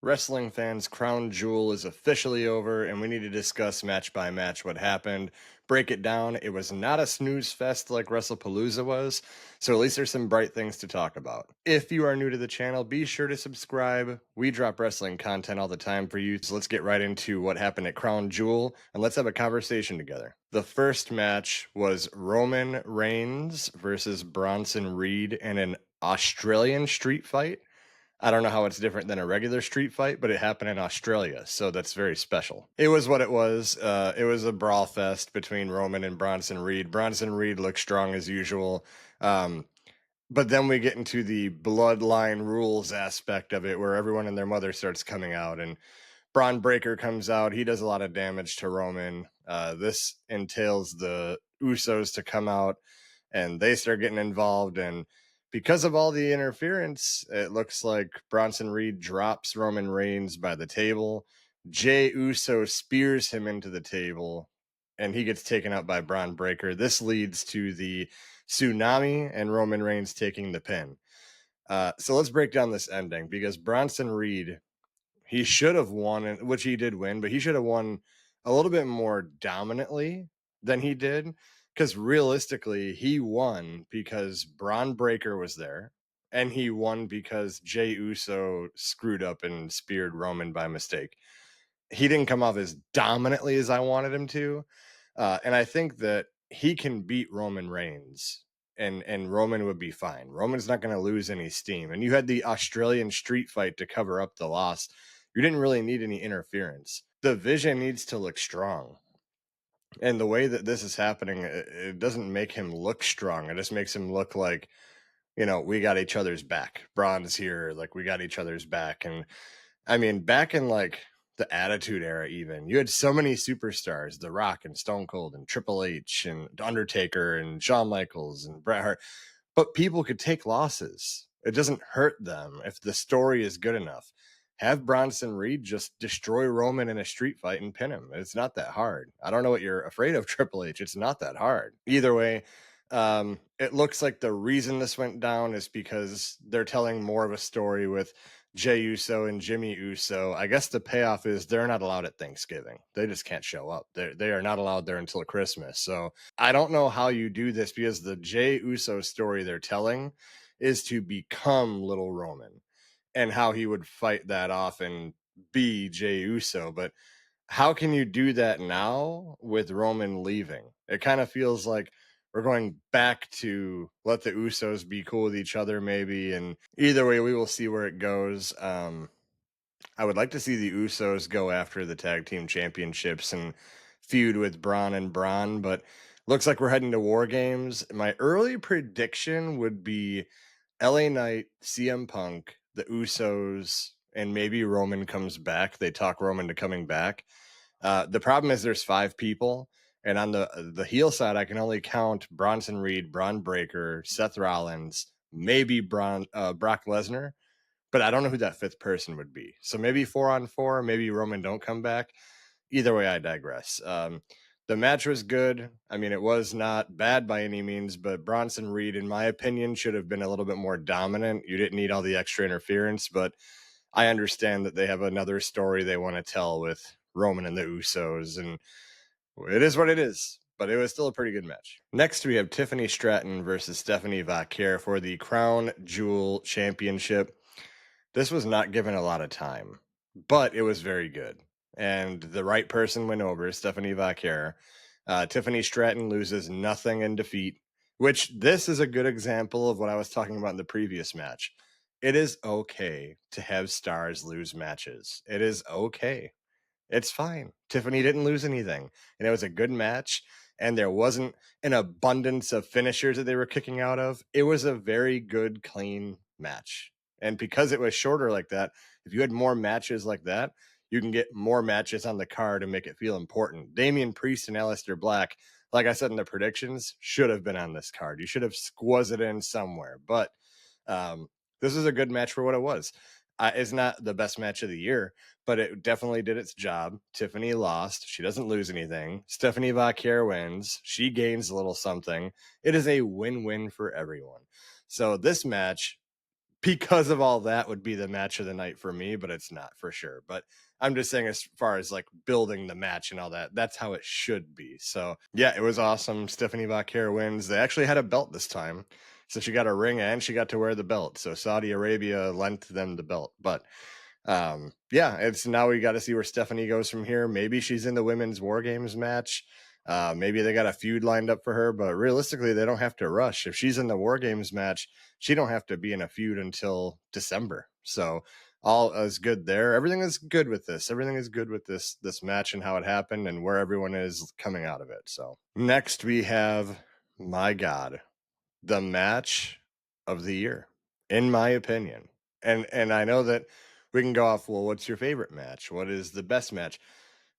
Wrestling fans, Crown Jewel is officially over, and we need to discuss match by match what happened. Break it down. It was not a snooze fest like WrestlePalooza was, so at least there's some bright things to talk about. If you are new to the channel, be sure to subscribe. We drop wrestling content all the time for you, so let's get right into what happened at Crown Jewel, and let's have a conversation together. The first match was Roman Reigns versus Bronson Reed in an Australian street fight. I don't know how it's different than a regular street fight, but it happened in Australia, so that's very special. It was what it was. It was a brawl fest between Roman and Bronson Reed. Bronson Reed looked strong as usual. Um, but then we get into the bloodline rules aspect of it, where everyone and their mother starts coming out, and Braun Breaker comes out. He does a lot of damage to Roman. This entails the Usos to come out, and they start getting involved. And because of all the interference, it looks like Bronson Reed drops Roman Reigns by the table. Jey Uso spears him into the table, and he gets taken out by Braun Breaker. This leads to the tsunami and Roman Reigns taking the pin. So let's break down this ending, because Bronson Reed, he should have won, which he did win, but he should have won a little bit more dominantly than he did. Because realistically, he won because Braun Breaker was there, and he won because Jey Uso screwed up and speared Roman by mistake. He didn't come off as dominantly as I wanted him to, and I think that he can beat Roman Reigns, and Roman would be fine. Roman's not going to lose any steam, and you had the Australian street fight to cover up the loss. You didn't really need any interference. The vision needs to look strong. And the way that this is happening, it doesn't make him look strong. It just makes him look like, we got each other's back. Braun's here, like we got each other's back. And I mean, back in like the Attitude Era, even, you had so many superstars, The Rock and Stone Cold and Triple H and Undertaker and Shawn Michaels and Bret Hart, but people could take losses. It doesn't hurt them if the story is good enough. Have Bronson Reed just destroy Roman in a street fight and pin him. It's not that hard. I don't know what you're afraid of, Triple H. It's not that hard. Either way, it looks like the reason this went down is because they're telling more of a story with Jey Uso and Jimmy Uso. I guess the payoff is they're not allowed at Thanksgiving. They just can't show up. They are not allowed there until Christmas. So I don't know how you do this, because the Jey Uso story they're telling is to become Little Roman and how he would fight that off and be Jey Uso. But how can you do that now with Roman leaving? It kind of feels like we're going back to let the Usos be cool with each other, maybe. And either way, we will see where it goes. I would like to see the Usos go after the tag team championships and feud with Braun and Braun, but looks like we're heading to WarGames. My early prediction would be LA Knight, CM Punk, the Usos, and maybe Roman comes back. They talk Roman to coming back. The problem is there's 5 people, and on the heel side, I can only count Bronson Reed, Braun Breaker, Seth Rollins, maybe Brock Lesnar, but I don't know who that 5th person would be. So maybe 4-on-4, maybe Roman don't come back. Either way, I digress. The match was good. I mean, it was not bad by any means, but Bronson Reed, in my opinion, should have been a little bit more dominant. You didn't need all the extra interference, but I understand that they have another story they want to tell with Roman and the Usos, and it is what it is. But it was still a pretty good match. Next, we have Tiffany Stratton versus Stephanie Vaquer for the Crown Jewel Championship. This was not given a lot of time, but it was very good. And the right person went over, Stephanie Vaquer. Tiffany Stratton loses nothing in defeat, which this is a good example of what I was talking about in the previous match. It is okay to have stars lose matches. It is okay. It's fine. Tiffany didn't lose anything, and it was a good match, and there wasn't an abundance of finishers that they were kicking out of. It was a very good, clean match. And because it was shorter like that, if you had more matches like that, you can get more matches on the card and make it feel important. Damian Priest and Aleister Black, like I said in the predictions, should have been on this card. You should have squeezed it in somewhere. But this is a good match for what it was. It's not the best match of the year, but it definitely did its job. Tiffany lost. She doesn't lose anything. Stephanie Vaquer wins. She gains a little something. It is a win-win for everyone. So this match, because of all that would be the match of the night for me, but it's not for sure. But I'm just saying, as far as like building the match and all that, that's how it should be. So yeah, it was awesome. Stephanie Vaquer wins. They actually had a belt this time. So she got a ring and she got to wear the belt. So Saudi Arabia lent them the belt. But yeah, it's now we got to see where Stephanie goes from here. Maybe she's in the women's WarGames match. Maybe they got a feud lined up for her, but realistically, they don't have to rush. If she's in the WarGames match, she don't have to be in a feud until December. So all is good there. Everything is good with this. Everything is good with this match and how it happened and where everyone is coming out of it. So next we have, my God, the match of the year, in my opinion. And I know that we can go off, well, what's your favorite match? What is the best match?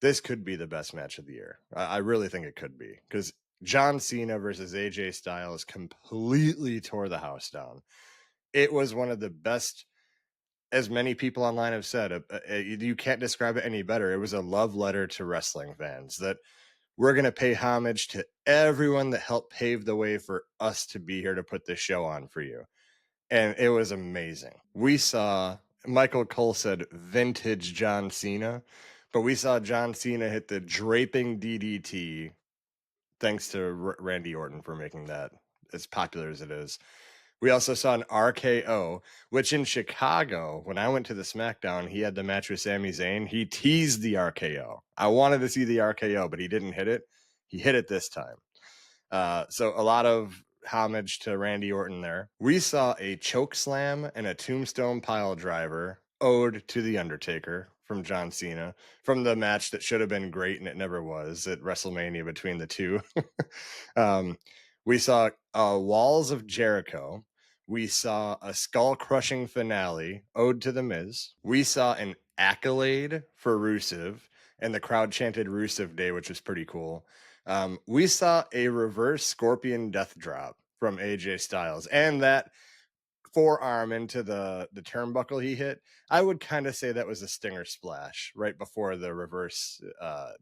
This could be the best match of the year. I really think it could be, because John Cena versus AJ Styles completely tore the house down. It was one of the best, as many people online have said. You can't describe it any better. It was a love letter to wrestling fans that we're going to pay homage to everyone that helped pave the way for us to be here to put this show on for you. And it was amazing. We saw, Michael Cole said vintage John Cena, but we saw John Cena hit the draping DDT, thanks to Randy Orton for making that as popular as it is. We also saw an RKO, which in Chicago, when I went to the SmackDown, he had the match with Sami Zayn. He teased the RKO. I wanted to see the RKO, but he didn't hit it. He hit it this time. So a lot of homage to Randy Orton there. We saw a choke slam and a tombstone pile driver, ode to The Undertaker, from John Cena, from the match that should have been great and it never was, at WrestleMania between the two. We saw Walls of Jericho. We saw a skull crushing finale, ode to The Miz. We saw an accolade for Rusev, and the crowd chanted Rusev Day, which was pretty cool. We saw a reverse scorpion death drop from AJ Styles, and that forearm into the turnbuckle he hit. I would kind of say that was a stinger splash right before the reverse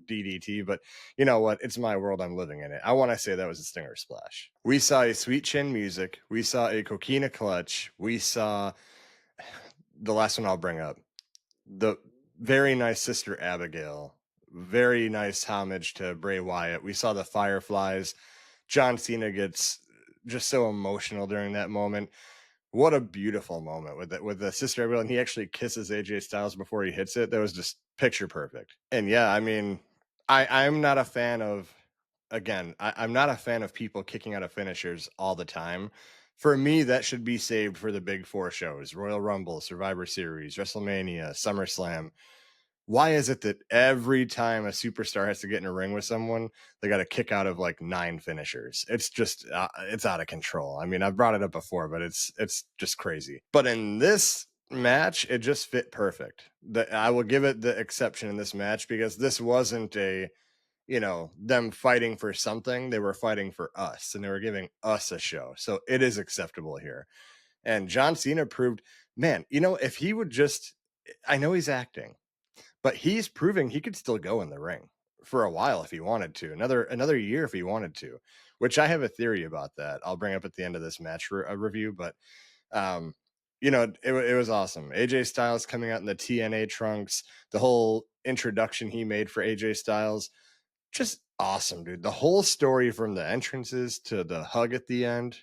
DDT, but you know what? It's my world. I'm living in it. I want to say that was a stinger splash. We saw a Sweet Chin Music. We saw a Coquina Clutch. We saw the last one I'll bring up, the very nice Sister Abigail. Very nice homage to Bray Wyatt. We saw the Fireflies. John Cena gets just so emotional during that moment. What a beautiful moment with the Sister Abigail, and he actually kisses AJ Styles before he hits it. That was just picture perfect. And yeah, I mean, I'm not a fan of, again, I'm not a fan of people kicking out of finishers all the time. For me, that should be saved for the big four shows: Royal Rumble, Survivor Series, WrestleMania, SummerSlam. Why is it that every time a superstar has to get in a ring with someone, they got to kick out of like 9 finishers? It's just, it's out of control. I mean, I've brought it up before, but it's just crazy. But in this match, it just fit perfect. I will give it the exception in this match, because this wasn't a, them fighting for something. They were fighting for us, and they were giving us a show. So it is acceptable here. And John Cena proved, man, if he would just, I know he's acting, but he's proving he could still go in the ring for a while if he wanted to. Another year if he wanted to, which I have a theory about that. I'll bring up at the end of this match review. But it was awesome. AJ Styles coming out in the TNA trunks, the whole introduction he made for AJ Styles, just awesome, dude. The whole story from the entrances to the hug at the end,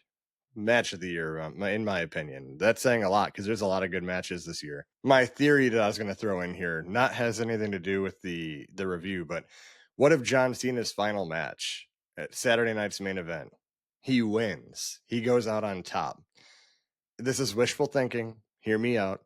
match of the year, in my opinion. That's saying a lot, because there's a lot of good matches this year. My theory that I was going to throw in here not has anything to do with the review, but what if John Cena's final match at Saturday night's main event, he wins, he goes out on top? This is wishful thinking. Hear me out.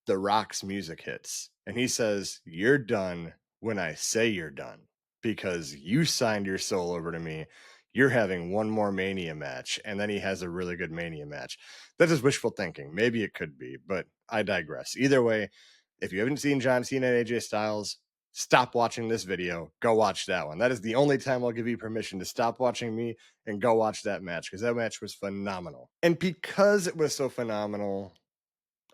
The Rock's music hits, and he says, "You're done when I say you're done, because you signed your soul over to me. You're having one more Mania match." And then he has a really good Mania match. That is wishful thinking. Maybe it could be, but I digress. Either way, if you haven't seen John Cena and AJ Styles, stop watching this video. Go watch that one. That is the only time I'll give you permission to stop watching me and go watch that match, because that match was phenomenal. And because it was so phenomenal,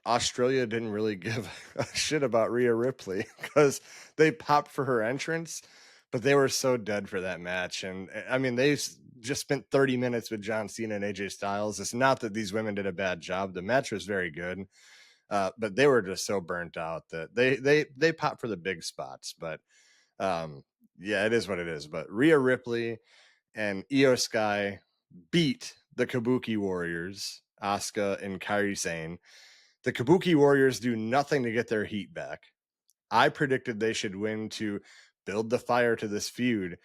Australia didn't really give a shit about Rhea Ripley, because they popped for her entrance, but they were so dead for that match. And I mean, they just spent 30 minutes with John Cena and AJ Styles. It's not that these women did a bad job. The match was very good. But they were just so burnt out that they pop for the big spots. But um, yeah, it is what it is. But Rhea Ripley and IYO SKY beat the Kabuki Warriors, Asuka and Kairi Sane. The Kabuki Warriors do nothing to get their heat back. I predicted they should win to build the fire to this feud.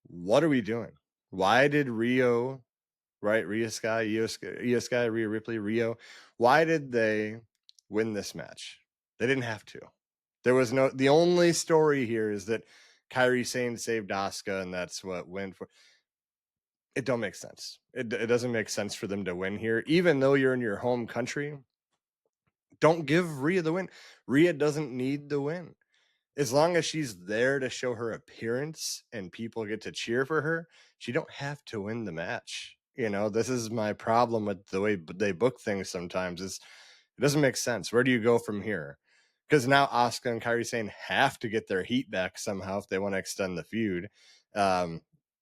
What are we doing? Why did Rio, right? Rhea Sky, IYO SKY, Rhea Ripley, Rio. Why did they win this match? They didn't have to. There was no. The only story here is that Kairi Sane saved Asuka, and that's what went for. It don't make sense. It doesn't make sense for them to win here, even though you're in your home country. Don't give Rhea the win. Rhea doesn't need the win. As long as she's there to show her appearance and people get to cheer for her, she don't have to win the match. You know, this is my problem with the way they book things sometimes is it doesn't make sense. Where do you go from here? Because now Asuka and Kairi Sane have to get their heat back somehow if they want to extend the feud.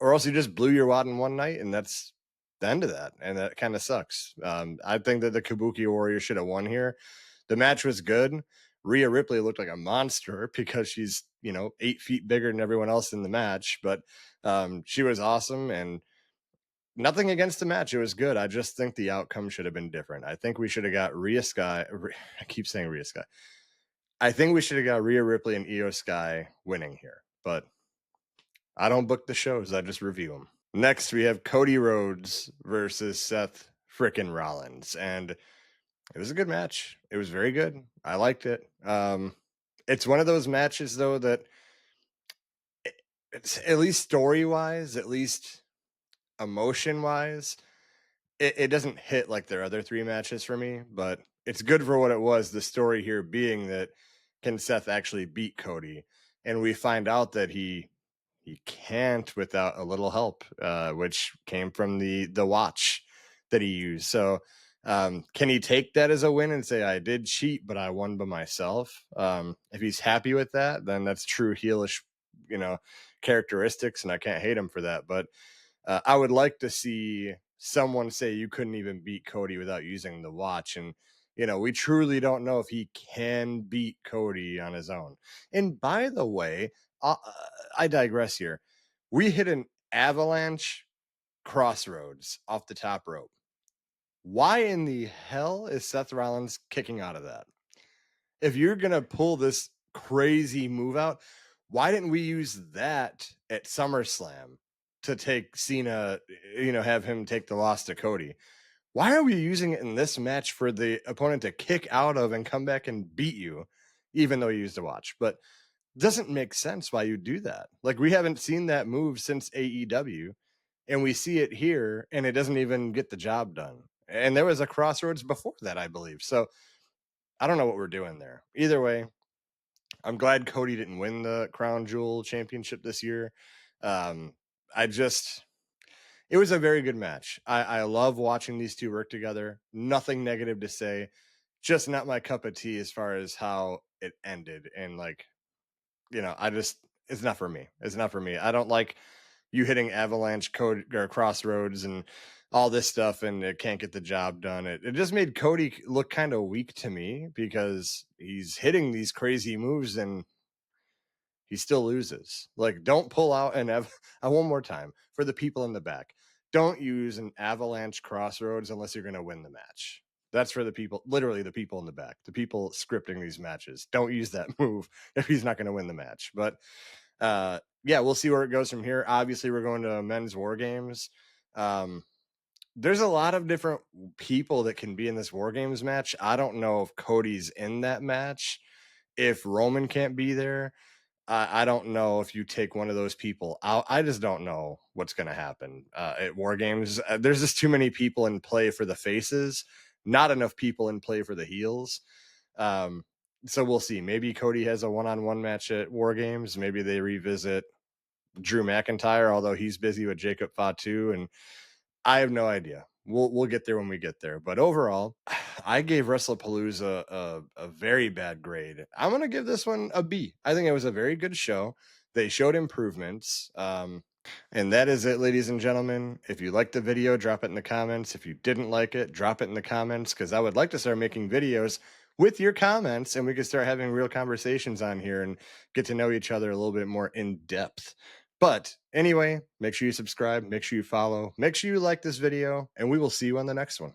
Or else you just blew your wad in one night, and that's the end of that. And that kind of sucks. I think that the Kabuki Warriors should have won here. The match was good. Rhea Ripley looked like a monster because she's, 8 feet bigger than everyone else in the match. But she was awesome, and nothing against the match. It was good. I just think the outcome should have been different. I think we should have got Rhea Sky. I keep saying Rhea Sky. I think we should have got Rhea Ripley and IYO SKY winning here. But I don't book the shows. I just review them. Next, we have Cody Rhodes versus Seth frickin' Rollins. And it was a good match. It was very good. I liked it. It's one of those matches, though, that it's, at least story-wise, at least emotion-wise, it doesn't hit like their other 3 matches for me, but it's good for what it was. The story here being that can Seth actually beat Cody? And we find out that he can't without a little help, which came from the watch that he used. So can he take that as a win and say, I did cheat, but I won by myself? If he's happy with that, then that's true heelish, characteristics, and I can't hate him for that. But I would like to see someone say you couldn't even beat Cody without using the watch. And, we truly don't know if he can beat Cody on his own. And by the way, I digress here. We hit an avalanche crossroads off the top rope. Why in the hell is Seth Rollins kicking out of that? If you're going to pull this crazy move out, why didn't we use that at SummerSlam to take Cena, have him take the loss to Cody? Why are we using it in this match for the opponent to kick out of and come back and beat you, even though you used a watch? But doesn't make sense why you do that. Like, we haven't seen that move since AEW, and we see it here, and it doesn't even get the job done. And there was a crossroads before that, I believe. So I don't know what we're doing there. Either way, I'm glad Cody didn't win the Crown Jewel Championship this year. It was a very good match. I love watching these two work together. Nothing negative to say. Just not my cup of tea as far as how it ended. And it's not for me. It's not for me. I don't like you hitting avalanche code or crossroads and all this stuff, and it can't get the job done. It just made Cody look kind of weak to me because he's hitting these crazy moves and he still loses. Like, don't pull out one more time for the people in the back. Don't use an avalanche crossroads unless you're going to win the match. That's for the people, literally the people in the back, the people scripting these matches. Don't use that move if he's not going to win the match. But yeah, we'll see where it goes from here. Obviously, we're going to men's war games. There's a lot of different people that can be in this war games match. I don't know if Cody's in that match. If Roman can't be there, I don't know if you take one of those people out. I just don't know what's going to happen at War Games. There's just too many people in play for the faces, not enough people in play for the heels. So we'll see. Maybe Cody has a one-on-one match at War Games. Maybe they revisit Drew McIntyre, although he's busy with Jacob Fatu, and I have no idea. we'll get there when we get there. But overall, I gave WrestlePalooza a very bad grade. I'm gonna give this one a B. I think it was a very good show. They showed improvements. And that is it, ladies and gentlemen. If you liked the video, drop it in the comments. If you didn't like it, drop it in the comments, because I would like to start making videos with your comments and we could start having real conversations on here and get to know each other a little bit more in depth. But anyway, make sure you subscribe, make sure you follow, make sure you like this video, and we will see you on the next one.